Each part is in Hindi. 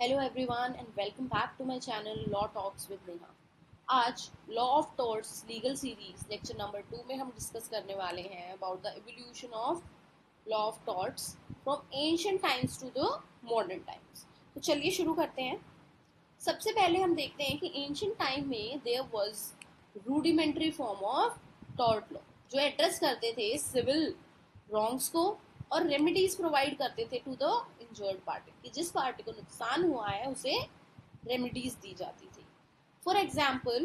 Hello everyone and welcome back to my channel law talks with Neha. आज law of torts legal series lecture number 2 में हम डिस्कस करने वाले हैं about the evolution of law of torts from ancient times to the modern times. तो चलिए शुरू करते हैं। सबसे पहले हम देखते हैं कि एंशिएंट टाइम में there was rudimentary form of tort law जो एड्रेस करते थे सिविल रॉन्ग्स को और रेमेडीज प्रोवाइड करते थे टू द इंजर्ड पार्टी कि जिस पार्टी को नुकसान हुआ है उसे रेमेडीज दी जाती थी। For example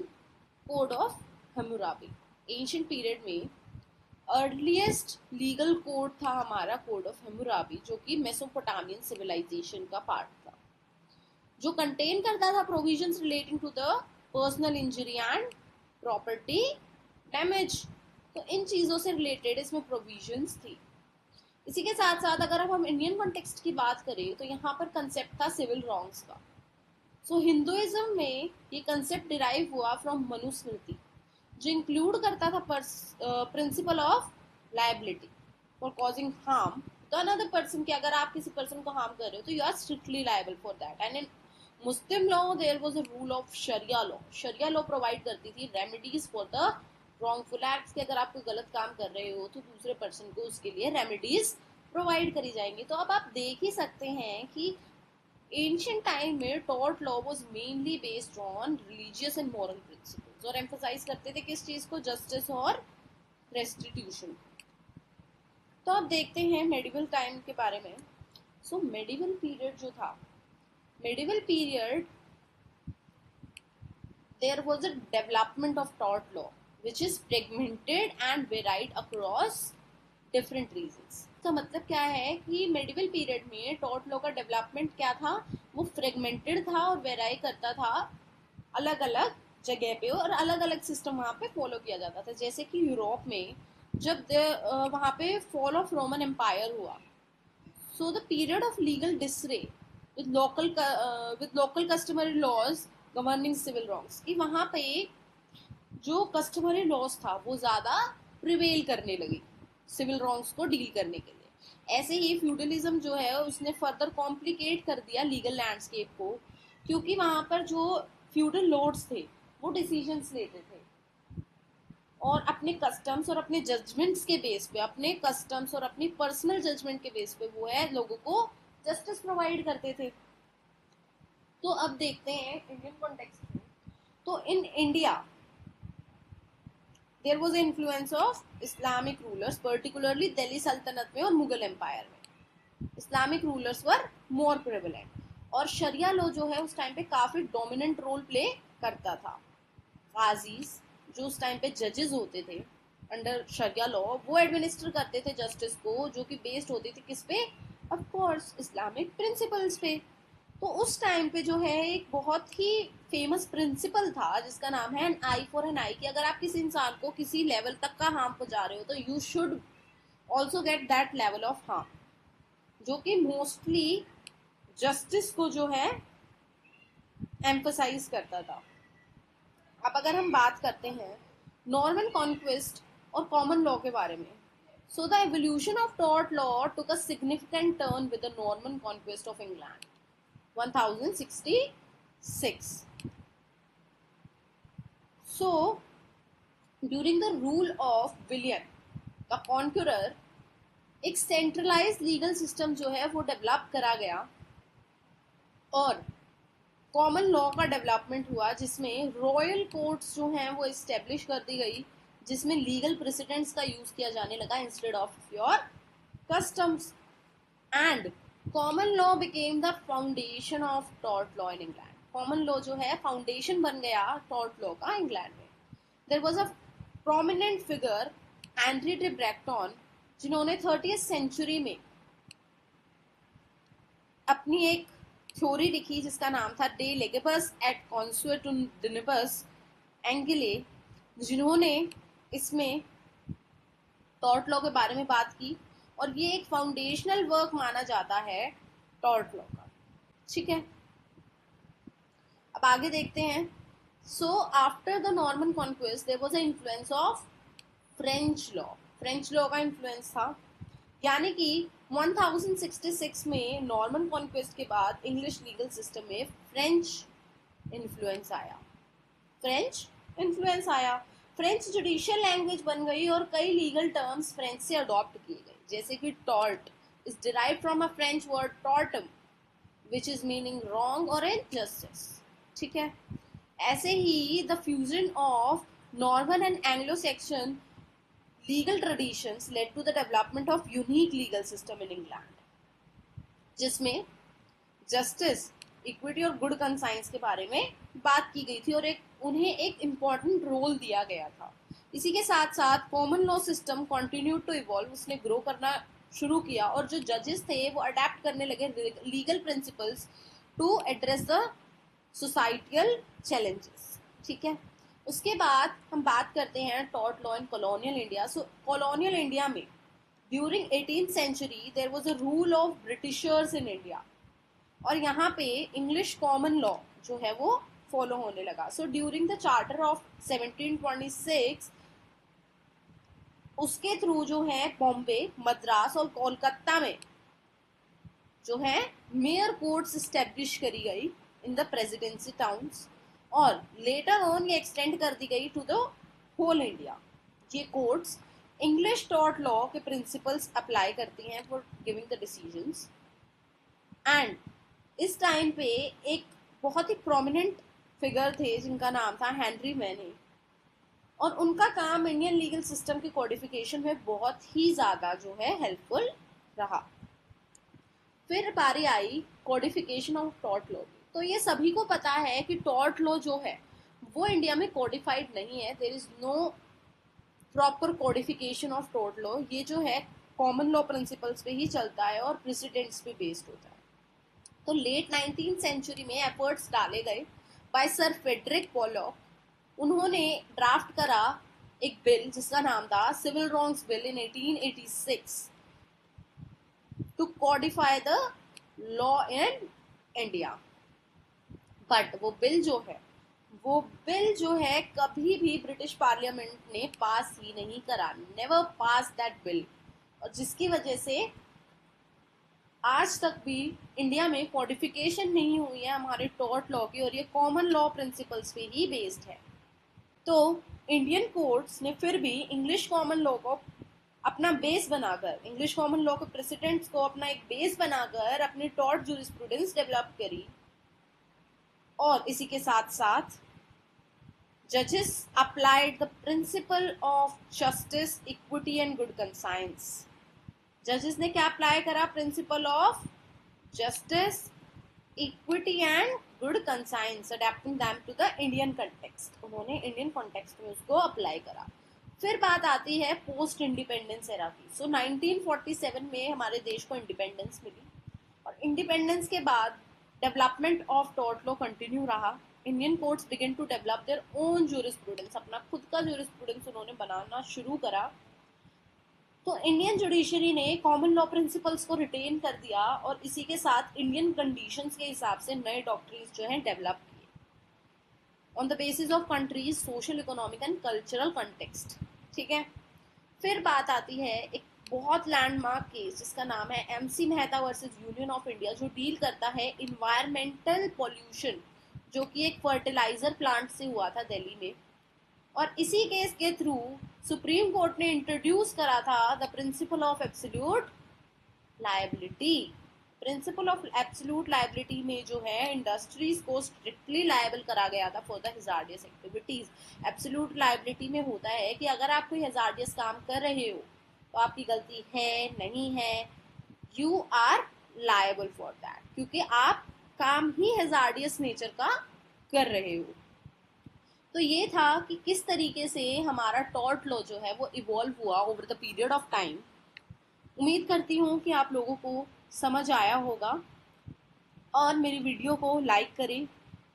code of Hammurabi ancient period में अर्लीस्ट लीगल कोड था हमारा कोड ऑफ हम्मुराबी जो कि मेसोपोटामियन सिविलाइजेशन का पार्ट था जो कंटेन करता था provisions relating to the personal injury and property damage. तो इन चीज़ों से रिलेटेड इसमें प्रोविजंस थी। इसी के साथ साथ अगर अब हम इंडियन कॉन्टेक्स्ट की बात करें तो यहाँ पर कंसेप्ट था सिविल रॉन्ग्स का। सो हिंदुइज्म में ये कंसेप्ट डिराइव हुआ फ्रॉम मनुस्मृति जो इंक्लूड करता था principle of liability for causing harm तो अनदर पर्सन कि अगर आप किसी पर्सन को हार्म कर रहे हो तो you are strictly liable for that. And in Muslim law there was a rule of sharia law. Sharia law provide करती थी remedies for the wrongful acts कि अगर आप कोई गलत काम कर रहे हो तो दूसरे पर्सन को उसके लिए रेमेडीज प्रोवाइड करी जाएंगी। तो अब आप देख ही सकते हैं कि एंशियंट टाइम में tort law was mainly based on religious and moral principles और एम्फसाइज करते थे किस चीज को, जस्टिस और रेस्टिट्यूशन। तो अब देखते हैं मेडिवल टाइम के बारे में। सो मेडिवल पीरियड जो था, medieval period there was a development of tort law which is fragmented and varied across different regions। तो मतलब क्या है कि मेडिवल पीरियड में टॉर्ट लॉ का डेवलपमेंट क्या था, वो फ्रेगमेंटेड था और वेराई करता था अलग अलग जगह पे और अलग अलग सिस्टम वहाँ पे फॉलो किया जाता था। जैसे कि यूरोप में जब वहाँ पे फॉल ऑफ रोमन एम्पायर हुआ, so the period of legal disarray with local customary laws governing civil wrongs कि वहाँ पे जो कस्टमरी लॉज था वो ज़्यादा प्रिवेल करने लगी सिविल रॉन्ग्स को डील करने के लिए। ऐसे ही फ्यूडलिज्म जो है उसने फर्दर कॉम्प्लिकेट कर दिया लीगल लैंडस्केप को क्योंकि वहाँ पर जो फ्यूडल लॉर्ड्स थे वो डिसीजंस लेते थे और अपने कस्टम्स और अपने जजमेंट्स के बेस पे, अपने कस्टम्स और अपनी पर्सनल जजमेंट के बेस पे वो है लोगों को जस्टिस प्रोवाइड करते थे। तो अब देखते हैं इंडियन कॉन्टेक्स्ट में। तो in India there was influence of Islamic rulers particularly Delhi Sultanate में और मुगल एम्पायर में Islamic rulers were more prevalent और शरिया लॉ जो है उस टाइम पे काफी डोमिनेंट रोल प्ले करता था। गाजीज जो उस टाइम पे जजेस होते थे अंडर शरिया लॉ वो एडमिनिस्टर करते थे जस्टिस को जो कि बेस्ड होती थी किस पे, ऑफ कोर्स इस्लामिक प्रिंसिपल्स पे। तो उस टाइम पे जो है एक बहुत ही फेमस प्रिंसिपल था जिसका नाम है एन आई फॉर एन आई कि अगर आप किसी इंसान को किसी लेवल तक का हार्म पहुंचा रहे हो तो you should also get that level of harm जो कि मोस्टली जस्टिस को जो है एम्फसाइज करता था। अब अगर हम बात करते हैं नॉर्मन कॉन्क्वेस्ट और कॉमन लॉ के बारे में, so the evolution of tort law took a significant turn with the Norman conquest of England 1066। So, during the rule of William the conqueror एक सेंट्रलाइज लीगल सिस्टम जो है वो डेवलप करा गया और कॉमन लॉ का डेवलपमेंट हुआ जिसमें रॉयल कोर्ट्स जो हैं वो इस्टेब्लिश कर दी गई जिसमें लीगल प्रेसिडेंट्स का यूज किया जाने लगा instead of your customs and common law became the foundation of tort law in England. Common law जो है फाउंडेशन बन गया टॉर्ट लॉ का इंग्लैंड में। There was a prominent figure Henry de Bracton जिन्होंने 30th सेंचुरी में अपनी एक थ्योरी लिखी जिसका नाम था डे लेगेबस एट कॉन्सुएटुनिबस एंगिले, जिन्होंने इसमें टॉर्ट लॉ के बारे में बात की और ये एक फाउंडेशनल वर्क माना जाता है टॉर्ट लॉ का। ठीक है, अब आगे देखते हैं। So after the Norman conquest there was a influence of French law. French law का इन्फ्लुएंस था यानी कि 1066 में नॉर्मन कॉन्क्वेस्ट के बाद इंग्लिश लीगल सिस्टम में इन्फ्लुएंस आया फ्रेंच इन्फ्लुएंस आया। फ्रेंच जुडिशियल लैंग्वेज बन गई और कई लीगल टर्म्स फ्रेंच से अडॉप्ट किए गए, जैसे कि tort is derived from a French word tortum which is meaning wrong और इनजस्टिस। ठीक है, ऐसे ही the fusion of Norman and Anglo Saxon legal traditions led to the development of unique legal system in England, जिसमें जस्टिस, इक्विटी और गुड कंसाइंस के बारे में बात की गई थी और उन्हें एक इम्पॉर्टेंट रोल दिया गया था। इसी के साथ साथ common law system continue to evolve, उसने ग्रो करना शुरू किया और जो जजेस थे वो अडेप्ट करने लगे legal principles to address the societal challenges. ठीक है, उसके बाद हम बात करते हैं tort law in colonial India. So colonial India में during 18th century there was a rule of Britishers in India और यहाँ पे इंग्लिश कॉमन लॉ जो है वो फॉलो होने लगा। So during the charter of 1726 उसके थ्रू जो है बॉम्बे, मद्रास और कोलकाता में जो है मेयर कोर्ट्स स्टैब्लिश करी गई इन द प्रेसिडेंसी टाउन्स और लेटर ऑन ये एक्सटेंड कर दी गई टू द होल इंडिया। ये कोर्ट्स इंग्लिश टॉर्ट लॉ के प्रिंसिपल्स अप्लाई करती हैं for giving the decisions. And इस टाइम पे एक बहुत ही प्रोमिनेंट फिगर थे जिनका नाम था हेनरी मैने और उनका काम इंडियन लीगल सिस्टम की कोडिफिकेशन में बहुत ही ज़्यादा जो है हेल्पफुल रहा। फिर बारी आई कोडिफिकेशन ऑफ टॉर्ट लॉ की। तो ये सभी को पता है कि टॉर्ट लॉ जो है वो इंडिया में कोडिफाइड नहीं है, there is no proper codification of tort law. ये जो है कॉमन लॉ प्रिंसिपल्स पे ही चलता है और प्रेसिडेंट्स पे बेस्ड होता है। तो लेट 19th सेंचुरी में एफर्ट्स डाले गए बाय सर फ्रेडरिक पोलॉक। उन्होंने ड्राफ्ट करा एक बिल जिसका नाम था civil wrongs bill in 1886 to codify the law in India. But वो बिल जो है कभी भी ब्रिटिश पार्लियामेंट ने पास ही नहीं करा, नेवर पास दैट बिल, और जिसकी वजह से आज तक भी इंडिया में कॉडिफिकेशन नहीं हुई है हमारे टॉर्ट लॉ की और ये कॉमन लॉ प्रिंसिपल्स पे ही बेस्ड है। तो इंडियन कोर्ट्स ने फिर भी इंग्लिश कॉमन लॉ को अपना बेस बनाकर, इंग्लिश कॉमन लॉ के प्रेसिडेंट्स को अपना एक बेस बनाकर अपनी टॉर्ट जूरिस्प्रूडेंस डेवलप करी और इसी के साथ साथ जजेस applied the principle of justice, equity and good conscience. जजेस ने क्या अप्लाई करा? Principle of justice, equity and good conscience, adapting them to the Indian context. उन्होंने इंडियन कॉन्टेक्स्ट में उसको अप्लाई करा। फिर बात आती है पोस्ट इंडिपेंडेंस एरा की। सो 1947 में हमारे देश को इंडिपेंडेंस मिली और इंडिपेंडेंस के बाद development of tort law continue रहा। Indian courts begin to develop their own jurisprudence, अपना खुद का जूरिस्प्रूडेंस उन्होंने बनाना शुरू करा। तो इंडियन जुडिशरी ने कॉमन लॉ प्रिंसिपल्स को रिटेन कर दिया और इसी के साथ इंडियन कंडीशंस के हिसाब से नए डॉक्ट्रीज जो हैं डेवलप किए on the basis of countries social, economic and cultural context. ठीक है, फिर बात आती है एक बहुत लैंडमार्क केस जिसका नाम है MC Mehta versus union of India, जो डील करता है इन्वायरमेंटल पॉल्यूशन जो कि एक फर्टिलाइजर प्लांट से हुआ था दिल्ली में। और इसी केस के थ्रू सुप्रीम कोर्ट ने इंट्रोड्यूस करा था the principle of absolute liability. Principle of absolute liability में जो है इंडस्ट्रीज को स्ट्रिक्टली लायबल करा गया था for the hazardous activities. Absolute liability में होता है कि अगर आप कोई हैजार्डियस काम कर रहे हो तो आपकी गलती है नहीं है, you are liable for that, क्योंकि आप काम ही हैजार्डियस नेचर का कर रहे हो। तो ये था कि किस तरीके से हमारा टॉर्ट लॉ जो है वो इवॉल्व हुआ over the period of time. उम्मीद करती हूँ कि आप लोगों को समझ आया होगा और मेरी वीडियो को लाइक करें,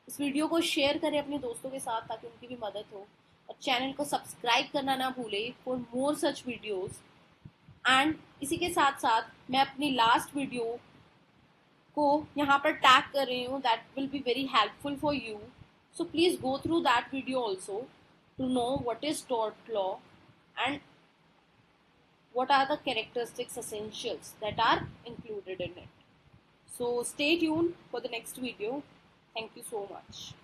इस वीडियो को शेयर करें अपने दोस्तों के साथ ताकि उनकी भी मदद हो, और चैनल को सब्सक्राइब करना ना भूलें for more such videos. And इसी के साथ साथ मैं अपनी लास्ट वीडियो को यहाँ पर टैग कर रही हूँ, that will be very helpful for you. So please go through that video also to know what is tort law and what are the characteristics essentials that are included in it. So stay tuned for the next video. Thank you so much.